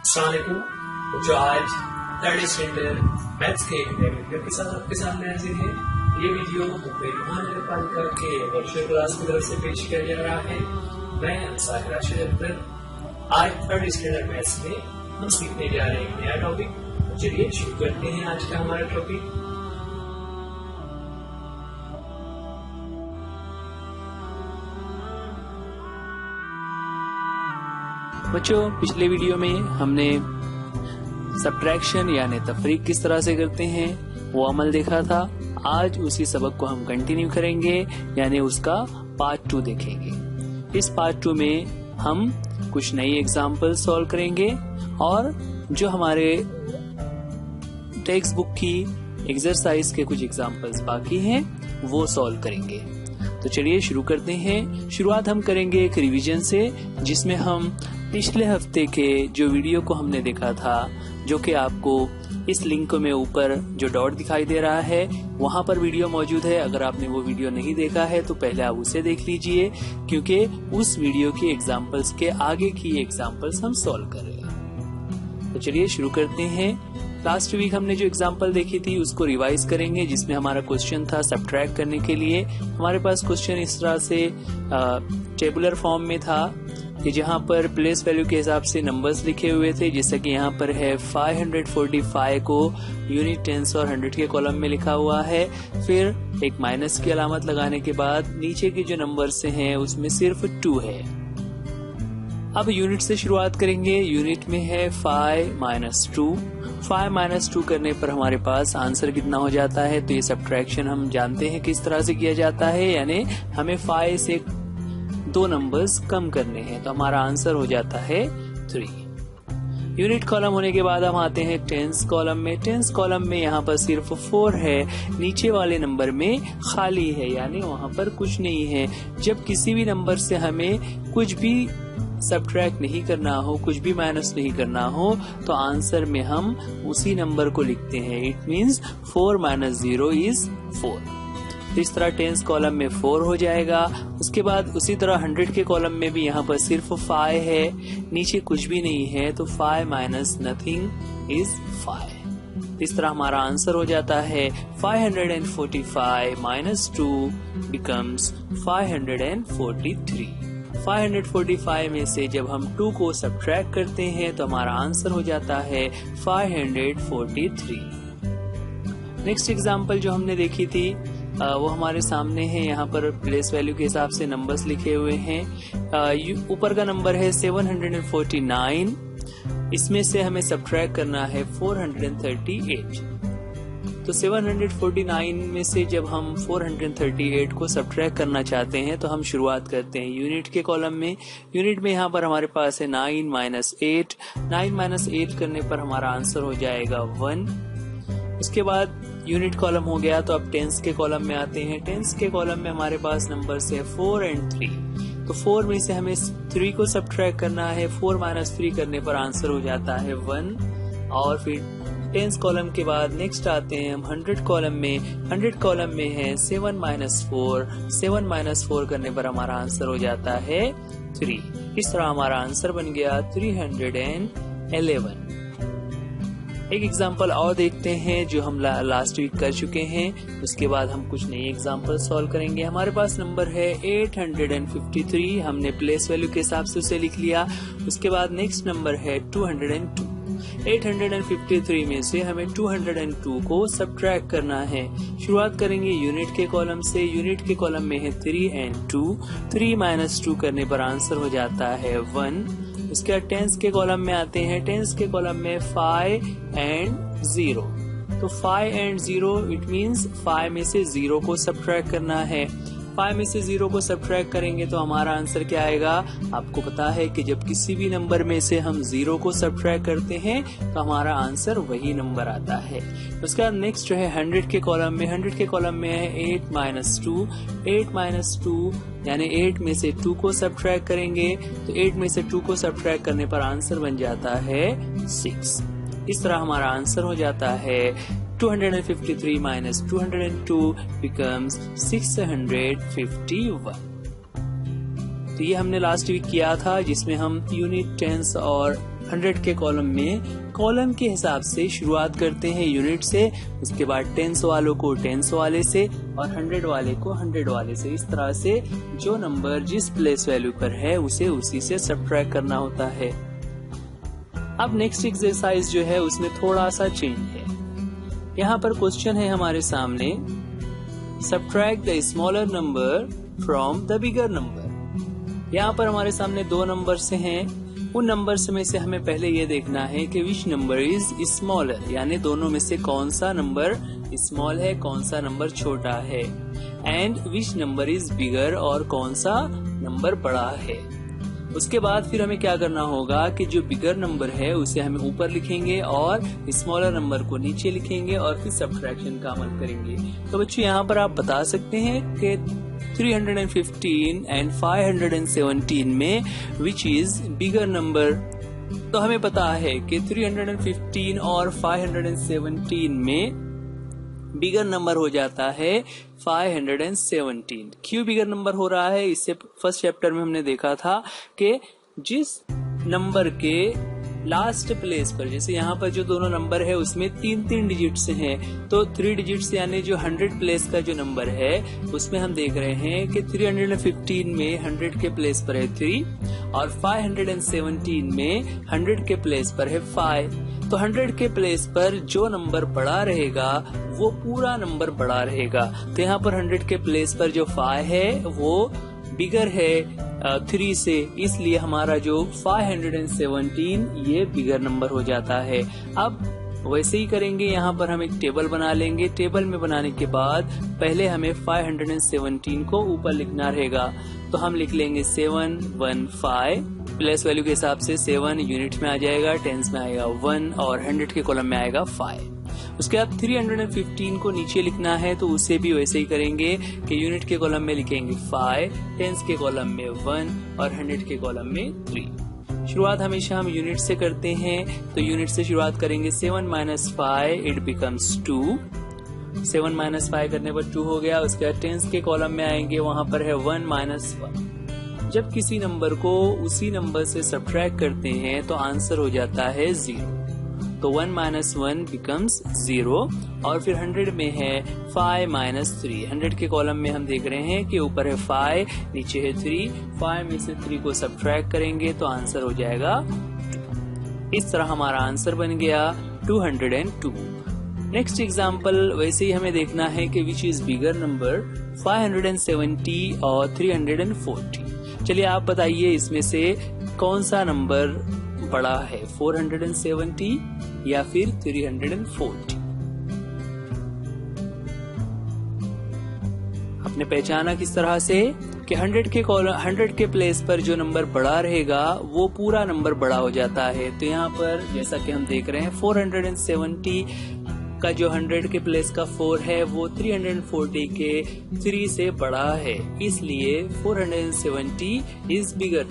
अस्सलामुअलैकुम। जो आज थर्ड स्टैंडर्ड मैथ्स के वीडियो के साथ आपके सामने हाजिर है। ये वीडियो मुंबई महानगर पालिका के वर्चुअल क्लास की तरफ से पेश किया जा रहा है। मैं साहिर राशिद अख्तर। आज थर्ड स्टैंडर्ड मैथ्स में हम सीखने जा रहे हैं नया टॉपिक। चलिए शुरू करते हैं आज का हमारा टॉपिक। बच्चों, पिछले वीडियो में हमने सब्ट्रैक्शन यानी तफरीक किस तरह से करते हैं वो अमल देखा था। आज उसी सबक को हम कंटिन्यू करेंगे यानी उसका पार्ट 2 देखेंगे। इस पार्ट 2 में हम कुछ नई एग्जाम्पल सॉल्व करेंगे और जो हमारे टेक्स्ट बुक की एक्सरसाइज के कुछ एग्जाम्पल्स बाकी हैं वो सॉल्व करेंगे। तो चलिए शुरू करते हैं। शुरुआत हम करेंगे एक रिवीजन से, जिसमें हम पिछले हफ्ते के जो वीडियो को हमने देखा था, जो कि आपको इस लिंक में ऊपर जो डॉट दिखाई दे रहा है वहां पर वीडियो मौजूद है। अगर आपने वो वीडियो नहीं देखा है तो पहले आप उसे देख लीजिए, क्योंकि उस वीडियो की एग्जाम्पल्स के आगे की एग्जाम्पल्स हम सॉल्व कर रहे हैं। तो चलिए शुरू करते हैं। लास्ट वीक हमने जो एग्जाम्पल देखी थी उसको रिवाइज करेंगे, जिसमें हमारा क्वेश्चन था सब्ट्रैक्ट करने के लिए। हमारे पास क्वेश्चन इस तरह से टेबुलर फॉर्म में था कि जहां पर प्लेस वैल्यू के हिसाब से नंबर्स लिखे हुए थे, जैसे कि यहाँ पर है 545 को यूनिट, टेंस और 100 के कॉलम में लिखा हुआ है। फिर एक माइनस की अलामत लगाने के बाद नीचे के जो नंबर्स हैं उसमें सिर्फ 2 है। अब यूनिट से शुरुआत करेंगे। यूनिट में है 5 - 2। 5 - 2 करने पर हमारे पास आंसर कितना हो जाता है। तो ये सब्ट्रैक्शन हम जानते हैं किस तरह से किया जाता है, यानी हमें 5 से 2 नंबर्स कम करने हैं। तो हमारा आंसर हो जाता है 3। यूनिट कॉलम होने के बाद हम आते हैं टेंस कॉलम में। टेंस कॉलम में यहाँ पर सिर्फ 4 है, नीचे वाले नंबर में खाली है, यानी वहाँ पर कुछ नहीं है। जब किसी भी नंबर से हमें कुछ भी सब्ट्रैक्ट नहीं करना हो, कुछ भी माइनस नहीं करना हो, तो आंसर में हम उसी नंबर को लिखते हैं। It means 4 - 0 is 4। इस तरह टेंस कॉलम में 4 हो जाएगा। उसके बाद उसी तरह 100 के कॉलम में भी यहाँ पर सिर्फ 5 है, नीचे कुछ भी नहीं है, तो 5 - nothing इज 5। इस तरह हमारा आंसर हो जाता है 545 - 2 becomes 543। 545 में से जब हम 2 को सब्ट्रैक्ट करते हैं तो हमारा आंसर हो जाता है 543। नेक्स्ट एग्जाम्पल जो हमने देखी थी वो हमारे सामने है। यहाँ पर प्लेस वैल्यू के हिसाब से नंबर्स लिखे हुए हैं। ऊपर का नंबर है 749, इसमें से हमें सब्ट्रैक्ट करना है 438। तो 749 में से जब हम 438 को सब्ट्रैक्ट करना चाहते हैं तो हम शुरुआत करते हैं यूनिट के कॉलम में। यूनिट में यहाँ पर हमारे पास है 9 - 8। 9 - 8 करने पर हमारा आंसर हो जाएगा 1। उसके बाद यूनिट कॉलम हो गया, तो अब टेंस के कॉलम में आते हैं। टेंस के कॉलम में हमारे पास नंबर्स है 4 और 3। तो 4 में से हमें 3 को सब्ट्रैक्ट करना है। 4 - 3 करने पर आंसर हो जाता है 1। और फिर टेंस कॉलम के बाद नेक्स्ट आते हैं हम 100 कॉलम में। 100 कॉलम में है 7 - 4। 7 - 4 करने पर हमारा आंसर हो जाता है 3। इस तरह हमारा आंसर बन गया 311। एक एग्जाम्पल और देखते हैं जो हम लास्ट वीक कर चुके हैं। उसके बाद हम कुछ नई एग्जाम्पल सॉल्व करेंगे। हमारे पास नंबर है 853। हमने प्लेस वैल्यू के हिसाब से उसे लिख लिया। उसके बाद नेक्स्ट नंबर है 202। 853 में से हमें 202 को सब्ट्रैक्ट करना है। शुरुआत करेंगे यूनिट के कॉलम से। यूनिट के कॉलम में है 3 और 2। 3 - 2 करने पर आंसर हो जाता है 1। उसके बाद टेंस के कॉलम में आते हैं। टेंस के कॉलम में 5 और 0। तो 5 और 0 इट मीन्स 5 में से 0 को सब्ट्रैक्ट करना है। 5 में से 0 को सब्ट्रैक्ट करेंगे तो हमारा आंसर क्या आएगा। आपको पता है कि जब किसी भी नंबर में से हम 0 को सब्ट्रैक्ट करते हैं तो हमारा आंसर वही नंबर आता है। उसके बाद नेक्स्ट जो है 100 के कॉलम में। 100 के कॉलम में है 8 - 2। 8 - 2 यानी 8 में से 2 को सब्ट्रैक्ट करेंगे, तो 8 में से 2 को सब्ट्रैक्ट करने पर आंसर बन जाता है 6। इस तरह हमारा आंसर हो जाता है 253 - 202 becomes 651। तो ये हमने लास्ट वीक किया था, जिसमें हम यूनिट, टेंस और 100 के कॉलम में कॉलम के हिसाब से शुरुआत करते हैं यूनिट से, उसके बाद टेंस वालों को टेंस वाले से और 100 वाले को 100 वाले से। इस तरह से जो नंबर जिस प्लेस वैल्यू पर है उसे उसी से सब्ट्रैक्ट करना होता है। अब नेक्स्ट एक्सरसाइज जो है उसमें थोड़ा सा चेंज है। यहाँ पर क्वेश्चन है हमारे सामने, subtract the smaller number from the bigger number. यहाँ पर हमारे सामने दो नंबर्स हैं, उन नंबर्स में से हमें पहले ये देखना है कि विच नंबर इज स्मॉलर, यानी दोनों में से कौन सा नंबर स्मॉल है, कौन सा नंबर छोटा है, and which number is bigger, और कौन सा नंबर बड़ा है। उसके बाद फिर हमें क्या करना होगा कि जो बिगर नंबर है उसे हमें ऊपर लिखेंगे और स्मॉलर नंबर को नीचे लिखेंगे और फिर सब्ट्रैक्शन का अमल करेंगे। तो बच्चों यहाँ पर आप बता सकते हैं कि 315 एंड 517 में विच इज बिगर नंबर। तो हमें पता है कि 315 और 517 में बिगर नंबर हो जाता है 517। क्यों बिगर नंबर हो रहा है, इससे फर्स्ट चैप्टर में हमने देखा था कि जिस नंबर के लास्ट प्लेस पर, जैसे यहाँ पर जो दोनों नंबर है उसमें 3-3 डिजिट्स हैं, तो 3 डिजिट्स यानी जो 100 प्लेस का जो नंबर है उसमें हम देख रहे हैं कि 315 में 100 के प्लेस पर है 3 और 517 में 100 के प्लेस पर है 5। तो 100 के प्लेस पर जो नंबर बड़ा रहेगा वो पूरा नंबर बड़ा रहेगा। तो यहाँ पर 100 के प्लेस पर जो 5 है वो बिगर है 3 से, इसलिए हमारा जो 517 ये बिगर नंबर हो जाता है। अब वैसे ही करेंगे, यहाँ पर हम एक टेबल बना लेंगे। टेबल में बनाने के बाद पहले हमें 517 को ऊपर लिखना रहेगा, तो हम लिख लेंगे 715। प्लेस वैल्यू के हिसाब से 7 यूनिट में आ जाएगा, टेंस में आएगा 1 और 100 के कॉलम में आएगा 5। उसके बाद 315 को नीचे लिखना है, तो उसे भी वैसे ही करेंगे कि यूनिट के कॉलम में लिखेंगे 5, टेंस के कॉलम में 1 और 100 के कॉलम में 3। शुरुआत हमेशा हम यूनिट से करते हैं, तो यूनिट से शुरुआत करेंगे। 7 - 5 इट बिकम्स 2। 7 - 5 करने पर 2 हो गया। उसके बाद टेंस के कॉलम में आएंगे, वहां पर है 1 - 1। जब किसी नंबर को उसी नंबर से सब्ट्रैक्ट करते हैं तो आंसर हो जाता है 0। तो 1 - 1 बिकम्स 0। और फिर 100 में है 5 - 3। 100 के कॉलम में हम देख रहे हैं कि ऊपर है 5, नीचे है 3। 5 में से 3 को सब्ट्रैक्ट करेंगे तो आंसर हो जाएगा 2। इस तरह हमारा आंसर बन गया 202। नेक्स्ट एग्जाम्पल वैसे ही हमें देखना है कि विच इज बिगर नंबर 570 और 340। चलिए आप बताइए इसमें से कौन सा नंबर बड़ा है, 470 या फिर 340। आपने पहचाना किस तरह से कि 100 के प्लेस पर जो नंबर बड़ा रहेगा वो पूरा नंबर बड़ा हो जाता है। तो यहाँ पर जैसा कि हम देख रहे हैं 470 का जो 100 के प्लेस का 4 है वो 340 के 3 से बड़ा है, इसलिए 470 इज बिगर।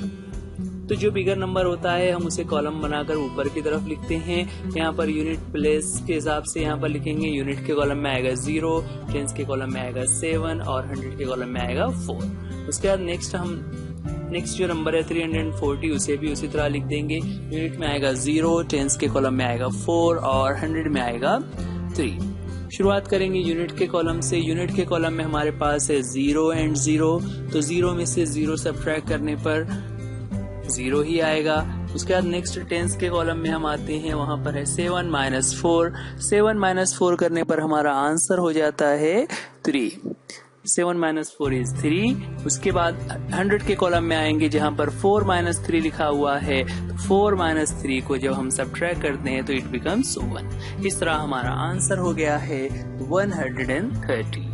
तो जो बिगर नंबर होता है हम उसे कॉलम बनाकर ऊपर की तरफ लिखते हैं। यहाँ पर यूनिट प्लेस के हिसाब से यहाँ पर लिखेंगे। यूनिट के कॉलम में आएगा 0, टेंस के कॉलम में आएगा 7 और 100 के कॉलम में आएगा 4। उसके बाद नेक्स्ट जो नंबर है 340 उसे भी उसी तरह लिख देंगे। यूनिट में आएगा 0, टेंस के कॉलम में आएगा 4 और 100 में आएगा 3। शुरुआत करेंगे यूनिट के कॉलम से। यूनिट के कॉलम में हमारे पास है 0 एंड 0, तो 0 में से 0 सब्ट्रैक्ट करने पर 0 ही आएगा। उसके बाद नेक्स्ट टेंस के कॉलम में हम आते हैं, वहां पर है 7 - 4। 7 - 4 करने पर हमारा आंसर हो जाता है 3। 7 - 4 इज 3। उसके बाद 100 के कॉलम में आएंगे जहां पर 4 - 3 लिखा हुआ है, तो 4 - 3 को जब हम सब्ट्रैक्ट करते हैं तो इट बिकम्स 1। इस तरह हमारा आंसर हो गया है 130।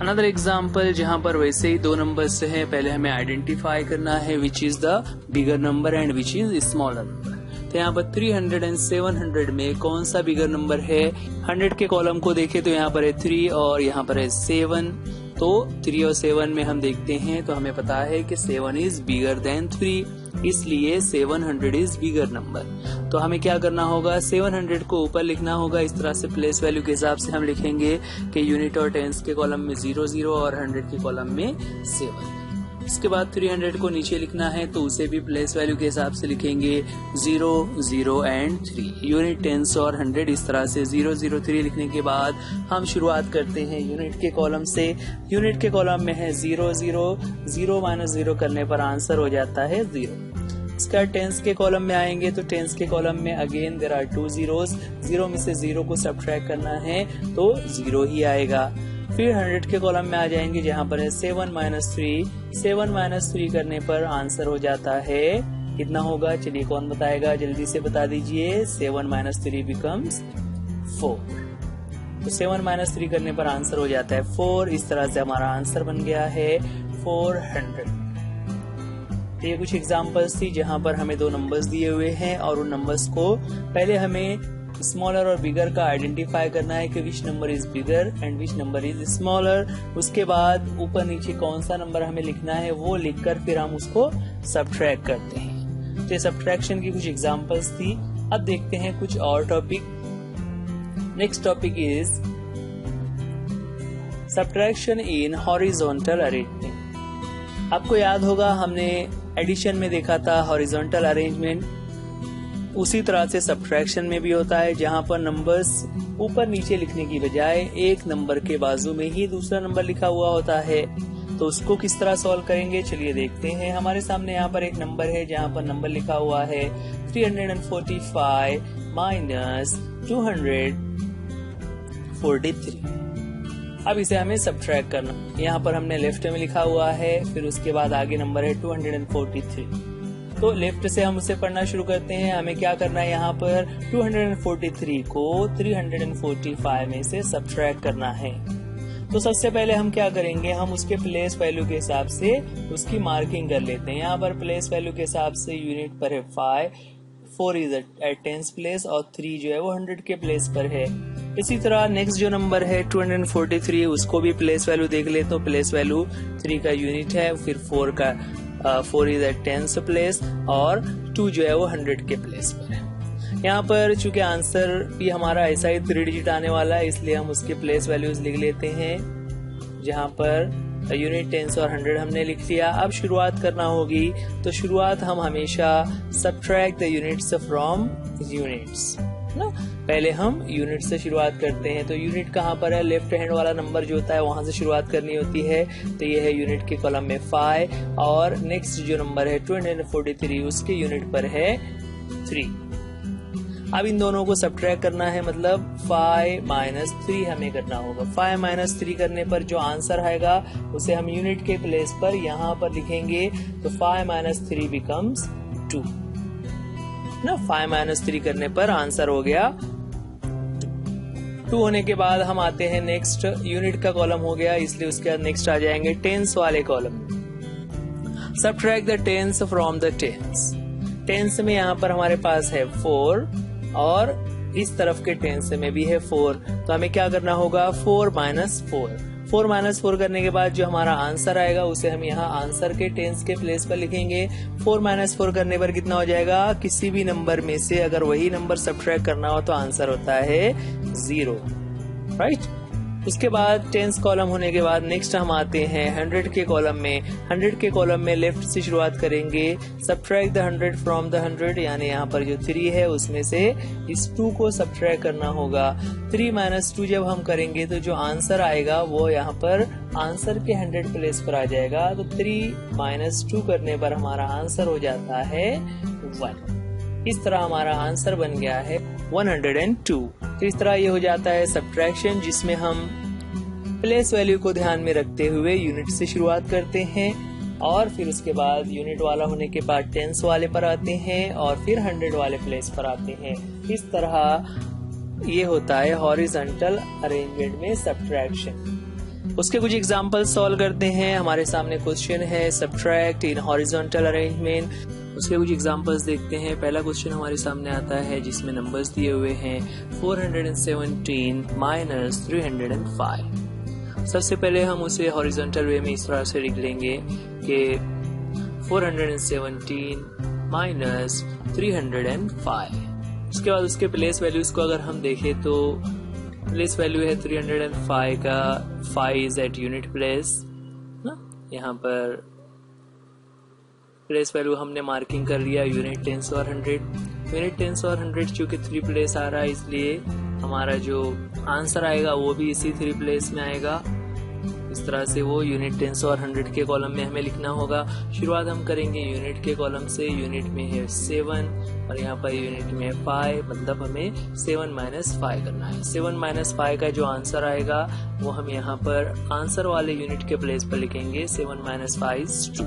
अनदर एग्जाम्पल जहां पर वैसे ही दो नंबर्स हैं, पहले हमें आइडेंटिफाई करना है which is the bigger number and which is smaller number. तो यहाँ पर 300 एंड 700 में कौन सा बिगर नंबर है। 100 के कॉलम को देखें तो यहाँ पर है 3 और यहाँ पर है 7। तो 3 और 7 में हम देखते हैं तो हमें पता है कि 7 इज बिगर देन 3, इसलिए 700 इज बिगर नंबर। तो हमें क्या करना होगा, 700 को ऊपर लिखना होगा। इस तरह से प्लेस वैल्यू के हिसाब से हम लिखेंगे कि यूनिट और टेंस के कॉलम में 0 0 और 100 के कॉलम में 7। उसके बाद 300 को नीचे लिखना है तो उसे भी प्लेस वैल्यू के हिसाब से लिखेंगे 0, 0 एंड 3। यूनिट, टेंस और 100 इस तरह से 0, 0, 3 लिखने के बाद हम शुरुआत करते हैं यूनिट के कॉलम से। यूनिट के कॉलम में है 0, 0, 0 माइनस 0 करने पर आंसर हो जाता है 0। इसका टेंस के कॉलम में आएंगे तो टेंस के कॉलम में अगेन देयर आर 2 zeros, 0 में से 0 को सब्ट्रैक्ट करना है तो 0 ही आएगा। फिर 100 के कॉलम में आ जाएंगे जहां पर है 7 माइनस 3, 7 माइनस 3 करने पर आंसर हो जाता है, कितना होगा चलिए कौन बताएगा, जल्दी से बता दीजिए। 7 माइनस 3 बिकम्स 4, तो 7 माइनस 3 करने पर आंसर हो जाता है 4। इस तरह से हमारा आंसर बन गया है 400। तो ये कुछ एग्जांपल्स थी जहां पर हमें 2 नंबर्स दिए हुए हैं और उन नंबर्स को पहले हमें स्मॉलर और बिगर का आइडेंटिफाई करना है कि which number is bigger and which number is smaller. उसके बाद ऊपर नीचे कौन सा नंबर हमें लिखना है वो लिखकर फिर हम उसको सब्ट्रैक्ट करते हैं। तो ये सब्ट्रैक्शन की कुछ एग्जांपल्स थी। अब देखते हैं कुछ और topic. Next topic is subtraction in horizontal arrangement. आपको याद होगा हमने एडिशन में देखा था हॉरिजॉन्टल अरेंजमेंट, उसी तरह से सब्ट्रैक्शन में भी होता है जहां पर नंबर्स ऊपर नीचे लिखने की बजाय एक नंबर के बाजू में ही दूसरा नंबर लिखा हुआ होता है। तो उसको किस तरह सॉल्व करेंगे चलिए देखते हैं। हमारे सामने यहाँ पर एक नंबर है जहां पर नंबर लिखा हुआ है 345 माइनस 243। अब इसे हमें सब्ट्रैक्ट करना। यहाँ पर हमने लेफ्ट में लिखा हुआ है, फिर उसके बाद आगे नंबर है 243। तो लेफ्ट से हम उसे पढ़ना शुरू करते हैं। हमें क्या करना है, यहाँ पर 243 को 345 में से सब्ट्रैक्ट करना है। तो सबसे पहले हम क्या करेंगे, हम उसके प्लेस वैल्यू के हिसाब से उसकी मार्किंग कर लेते हैं। यहाँ पर प्लेस वैल्यू के हिसाब से यूनिट पर है 5, 4 इज एट 10th प्लेस और 3 जो है वो 100 के प्लेस पर है। इसी तरह नेक्स्ट जो नंबर है 243, उसको भी प्लेस वैल्यू देख ले तो प्लेस वैल्यू 3 का यूनिट है, फिर 4 इज एट 10th प्लेस और 2 जो है वो 100 के प्लेस पर है। यहाँ पर चूंकि आंसर भी हमारा ऐसा ही 3 डिजिट आने वाला है, इसलिए हम उसके प्लेस वैल्यूज लिख लेते हैं। जहाँ पर यूनिट, टेंस और 100 हमने लिख लिया। अब शुरुआत करना होगी, तो शुरुआत हम हमेशा subtract the units from units ना, पहले हम यूनिट से शुरुआत करते हैं। तो यूनिट कहाँ पर है, लेफ्ट हैंड वाला नंबर जो होता है वहां से शुरुआत करनी होती है। तो ये है यूनिट के कॉलम में 5 और नेक्स्ट जो नंबर है 243 उसके यूनिट पर है 3। अब इन दोनों को सब्ट्रैक्ट करना है, मतलब 5 माइनस 3 हमें करना होगा। 5 माइनस 3 करने पर जो आंसर आएगा उसे हम यूनिट के प्लेस पर यहाँ पर लिखेंगे। तो 5 माइनस 3 बिकम्स 2 ना। 5 माइनस 3 करने पर आंसर हो गया 2 होने के बाद हम आते हैं नेक्स्ट। यूनिट का कॉलम हो गया, इसलिए उसके बाद नेक्स्ट आ जाएंगे टेंस वाले कॉलम में। Subtract the tens from the tens. Tens में यहाँ पर हमारे पास है 4 और इस तरफ के टेंस में भी है 4। तो हमें क्या करना होगा, 4 माइनस 4। 4 माइनस 4 करने के बाद जो हमारा आंसर आएगा उसे हम यहाँ आंसर के टेंस के प्लेस पर लिखेंगे। 4 माइनस 4 करने पर कितना हो जाएगा, किसी भी नंबर में से अगर वही नंबर सब्ट्रैक्ट करना हो तो आंसर होता है 0, राइट। उसके बाद टेंस कॉलम होने के बाद नेक्स्ट हम आते हैं 100 के कॉलम में। 100 के कॉलम में लेफ्ट से शुरुआत करेंगे। सब्ट्रैक्ट द 100 फ्रॉम द 100, यानी यहाँ पर जो 3 है उसमें से इस 2 को सब्ट्रैक्ट करना होगा। 3 माइनस 2 जब हम करेंगे तो जो आंसर आएगा वो यहाँ पर आंसर के 100 प्लेस पर आ जाएगा। तो 3 माइनस 2 करने पर हमारा आंसर हो जाता है 1। इस तरह हमारा आंसर बन गया है 102। तो इस तरह ये हो जाता है सब्ट्रैक्शन, जिसमें हम प्लेस वैल्यू को ध्यान में रखते हुए यूनिट से शुरुआत करते हैं और फिर उसके बाद यूनिट वाला होने के बाद टेंस वाले पर आते हैं और फिर 100 वाले प्लेस पर आते हैं। इस तरह ये होता है हॉरिजॉन्टल अरेंजमेंट में सब्ट्रैक्शन। उसके कुछ एग्जांपल सॉल्व करते हैं। हमारे सामने क्वेश्चन है सब्ट्रैक्ट इन हॉरिजॉन्टल अरेंजमेंट। उसके कुछ एग्जांपल्स देखते हैं। पहला क्वेश्चन हमारे सामने आता है जिसमें नंबर्स दिए हुए हैं 417 माइनस 305। सबसे पहले हम उसे हॉरिजॉन्टल वे में इस तरह से लिख लेंगे कि 417 माइनस 305। उसके बाद उसके प्लेस वैल्यूज को अगर हम देखें तो प्लेस वैल्यू है 305 का 5 इज एट यूनिट प्लेस ना, यहाँ पर प्लेस वैल्यू हमने मार्किंग कर लिया यूनिट, टेंस और 100। यूनिट, टेंस और 100 चूँकि 3 प्लेस आ रहा है, इसलिए हमारा जो आंसर आएगा वो भी इसी 3 प्लेस में आएगा। इस तरह से वो यूनिट, टेंस और 100 के कॉलम में हमें लिखना होगा। शुरुआत हम करेंगे यूनिट के कॉलम से। यूनिट में है 7 और यहाँ पर यूनिट में है 5, मतलब हमें 7 - 5 करना है। 7 - 5 का जो आंसर आएगा वो हम यहाँ पर आंसर वाले यूनिट के प्लेस पर लिखेंगे, 7 - 5 is 2।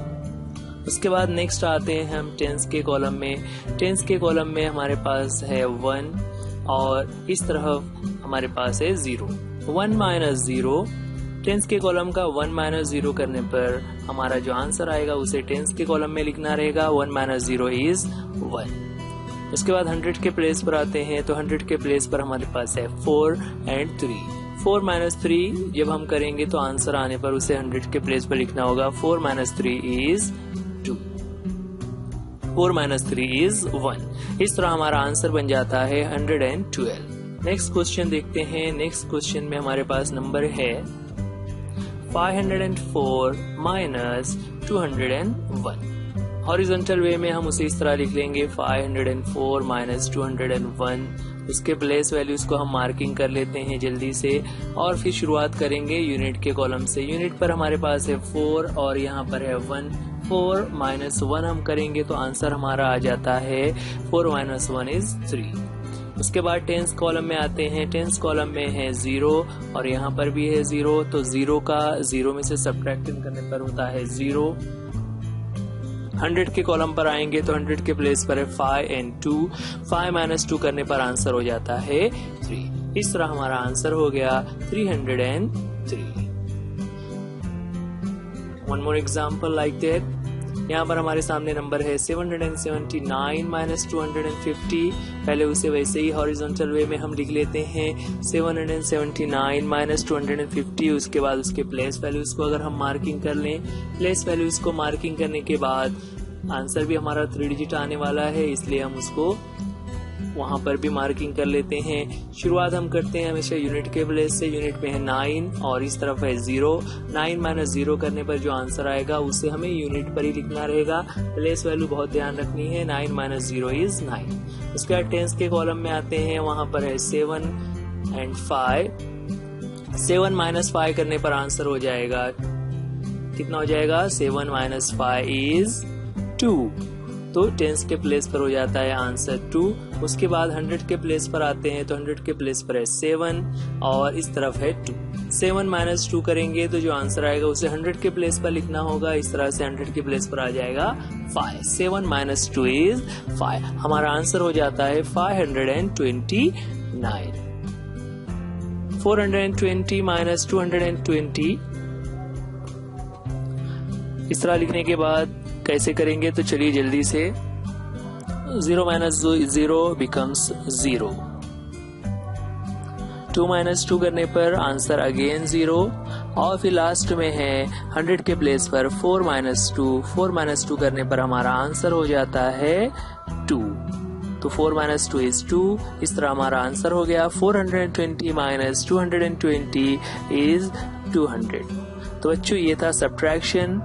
उसके बाद नेक्स्ट आते हैं हम टेंस के कॉलम में। टेंस के कॉलम में हमारे पास है 1 और इस तरफ हमारे पास है 0। 1 - 0, टेंस के कॉलम का 1 - 0 करने पर हमारा जो आंसर आएगा उसे टेंस के कॉलम में लिखना रहेगा, 1 - 0 is 1। उसके बाद 100 के प्लेस पर आते हैं, तो 100 के प्लेस पर हमारे पास है 4 और 3। 4 - 3 जब हम करेंगे तो आंसर आने पर उसे 100 के प्लेस पर लिखना होगा, 4 - 3 is 2। 4 - 3 is 1। इस तरह हमारा आंसर बन जाता है 112। नेक्स्ट क्वेश्चन देखते हैं। नेक्स्ट क्वेश्चन में हमारे पास नंबर है 504 - 201। हॉरिजॉन्टल वे में हम उसे इस तरह लिख लेंगे, 504 - 201। उसके प्लेस वैल्यूज को हम मार्किंग कर लेते हैं जल्दी से और फिर शुरुआत करेंगे यूनिट के कॉलम से। यूनिट पर हमारे पास है 4 और यहाँ पर है 1। 4 - 1 हम करेंगे तो आंसर हमारा आ जाता है 4 - 1 is 3। उसके बाद टेंस कॉलम में आते हैं। टेंस कॉलम में है 0 और यहाँ पर भी है 0, तो 0 का 0 में से सब्ट्रैक्शन करने पर होता है 0। 100 के कॉलम पर आएंगे तो 100 के प्लेस पर है 5 और 2। 5 - 2 करने पर आंसर हो जाता है 3। इस तरह हमारा आंसर हो गया 303। One more example like that. यहाँ पर हमारे सामने नंबर है 779 - 250। पहले उसे वैसे ही हॉरिजॉन्टल वे में हम लिख लेते हैं, 779 - 250। उसके बाद उसके प्लेस वैल्यूज को अगर हम मार्किंग कर लें, प्लेस वैल्यूज को मार्किंग करने के बाद आंसर भी हमारा 3 डिजिट आने वाला है, इसलिए हम उसको वहां पर भी मार्किंग कर लेते हैं। शुरुआत हम करते हैं हमेशा यूनिट के प्लेस से। यूनिट में है 9 और इस तरफ है 0। 9 - 0 करने पर जो आंसर आएगा उसे हमें यूनिट पर ही लिखना रहेगा। प्लेस वैल्यू बहुत ध्यान रखनी है, 9 - 0 is 9। उसके बाद टेंस के कॉलम में आते हैं, वहां पर है 7 और 5। 7 - 5 करने पर आंसर हो जाएगा, कितना हो जाएगा, 7 - 5 is 2। तो टेंस के प्लेस पर हो जाता है आंसर 2। उसके बाद 100 के प्लेस पर आते हैं, तो 100 के प्लेस पर है 7 और इस तरफ है 2। 7 - 2 करेंगे तो जो आंसर आएगा उसे 100 के प्लेस पर लिखना होगा। इस तरह से 100 के प्लेस पर आ जाएगा 5। 7 - 2 is 5। हमारा आंसर हो जाता है 529। 420 - 220। इस तरह लिखने के बाद कैसे करेंगे, तो चलिए जल्दी से। 0 - 0 becomes 0। 2 - 2 करने पर आंसर अगेन 0 और फिर लास्ट में है 100 के प्लेस पर 4 - 2। 4 - 2 करने पर हमारा आंसर हो जाता है 2। तो 4 - 2 is 2। इस तरह हमारा आंसर हो गया 420 - 220 is 200। तो बच्चों ये था सब्ट्रैक्शन।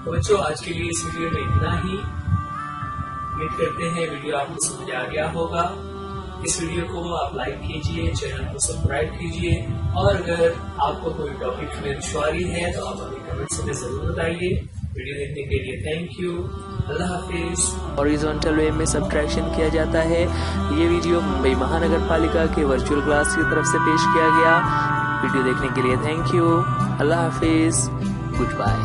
तो बच्चों आज के लिए इस वीडियो में इतना ही। उम्मीद करते हैं वीडियो आपको समझ आ गया होगा। इस वीडियो को आप लाइक कीजिए, चैनल को सब्सक्राइब कीजिए और अगर आपको कोई टॉपिक में दुश्वारी है तो आप हमें कमेंट्स में जरूर बताइए। वीडियो देखने के लिए थैंक यू। अल्लाह हाफिज। हॉरिजॉन्टल वे में सब्ट्रैक्शन किया जाता है। ये वीडियो मुंबई महानगर पालिका के वर्चुअल क्लास की तरफ से पेश किया गया। वीडियो देखने के लिए थैंक यू। अल्लाह हाफिज। Good bye.